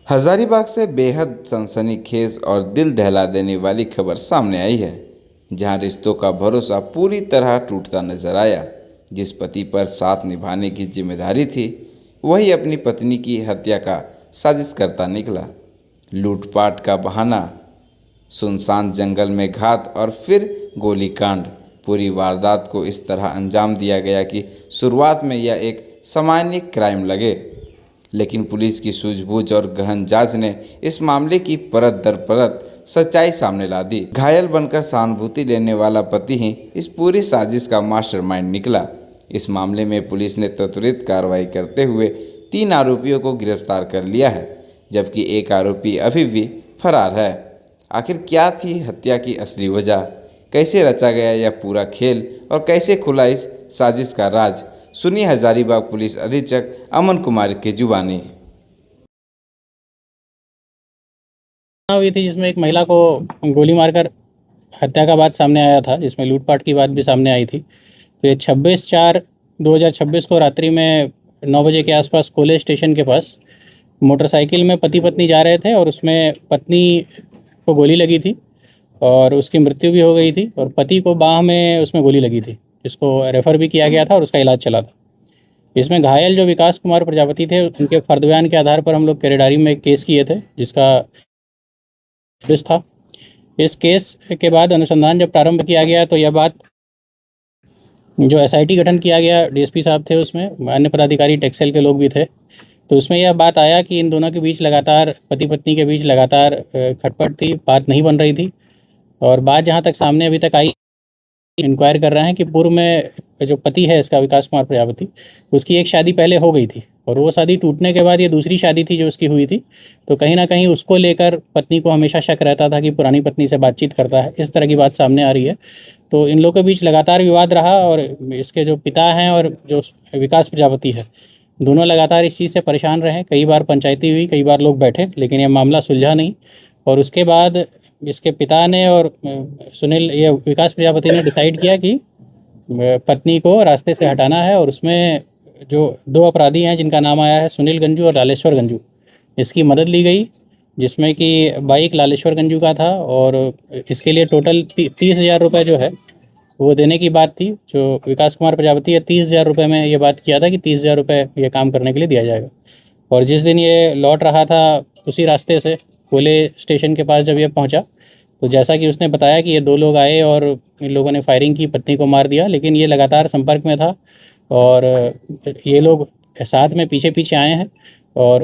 हजारीबाग से बेहद सनसनीखेज और दिल दहला देने वाली खबर सामने आई है, जहां रिश्तों का भरोसा पूरी तरह टूटता नजर आया। जिस पति पर साथ निभाने की जिम्मेदारी थी, वही अपनी पत्नी की हत्या का साजिश करता निकला। लूटपाट का बहाना, सुनसान जंगल में घात और फिर गोलीकांड। पूरी वारदात को इस तरह अंजाम दिया गया कि शुरुआत में यह एक सामान्य क्राइम लगे, लेकिन पुलिस की सूझबूझ और गहन जांच ने इस मामले की परत दर परत सच्चाई सामने ला दी। घायल बनकर सहानुभूति लेने वाला पति ही इस पूरी साजिश का मास्टरमाइंड निकला। इस मामले में पुलिस ने त्वरित कार्रवाई करते हुए 3 आरोपियों को गिरफ्तार कर लिया है, जबकि एक आरोपी अभी भी फरार है। आखिर क्या थी हत्या की असली वजह, कैसे रचा गया यह पूरा खेल और कैसे खुला इस साजिश का राज, सुनिए हजारीबाग पुलिस अधीक्षक अमन कुमार की जुबानी। हुई थी जिसमें एक महिला को गोली मारकर हत्या का बात सामने आया था, जिसमें लूटपाट की बात भी सामने आई थी। तो ये 26/4/2026 को रात्रि में 9 बजे के आसपास कॉलेज स्टेशन के पास मोटरसाइकिल में पति पत्नी जा रहे थे और उसमें पत्नी को गोली लगी थी और उसकी मृत्यु भी हो गई थी और पति को बाह में उसमें गोली लगी थी, जिसको रेफ़र भी किया गया था और उसका इलाज चला था। इसमें घायल जो विकास कुमार प्रजापति थे, उनके फर्द बयान के आधार पर हम लोग केरेडारी में एक केस किए थे, जिसका पुलिस था। इस केस के बाद अनुसंधान जब प्रारंभ किया गया तो यह बात, जो एसआईटी गठन किया गया, डीएसपी साहब थे, उसमें अन्य पदाधिकारी टेक्सटाइल के लोग भी थे, तो उसमें यह बात आया कि इन दोनों के बीच लगातार, पति पत्नी के बीच लगातार खटपट थी, बात नहीं बन रही थी। और बात जहाँ तक सामने अभी तक आई, इंक्वायर कर रहे हैं कि पूर्व में जो पति है इसका, विकास कुमार प्रजापति, उसकी एक शादी पहले हो गई थी और वो शादी टूटने के बाद ये दूसरी शादी थी जो उसकी हुई थी। तो कहीं ना कहीं उसको लेकर पत्नी को हमेशा शक रहता था कि पुरानी पत्नी से बातचीत करता है, इस तरह की बात सामने आ रही है। तो इन लोगों के बीच लगातार विवाद रहा और इसके जो पिता हैं और जो विकास प्रजापति है, दोनों लगातार इस चीज़ से परेशान रहे। कई बार पंचायती हुई, कई बार लोग बैठे, लेकिन यह मामला सुलझा नहीं। और उसके बाद इसके पिता ने और सुनील, ये विकास प्रजापति ने डिसाइड किया कि पत्नी को रास्ते से हटाना है। और उसमें जो 2 अपराधी हैं जिनका नाम आया है सुनील गंजू और लालेश्वर गंजू, इसकी मदद ली गई, जिसमें कि बाइक लालेश्वर गंजू का था और इसके लिए टोटल 30,000 रुपये जो है वो देने की बात थी। जो विकास कुमार प्रजापति है, 30,000 रुपये में ये बात किया था कि 30,000 रुपये ये काम करने के लिए दिया जाएगा। और जिस दिन ये लौट रहा था उसी रास्ते से कोले स्टेशन के पास जब ये पहुंचा, तो जैसा कि उसने बताया कि ये 2 लोग आए और इन लोगों ने फायरिंग की, पत्नी को मार दिया। लेकिन ये लगातार संपर्क में था और ये लोग साथ में पीछे पीछे आए हैं और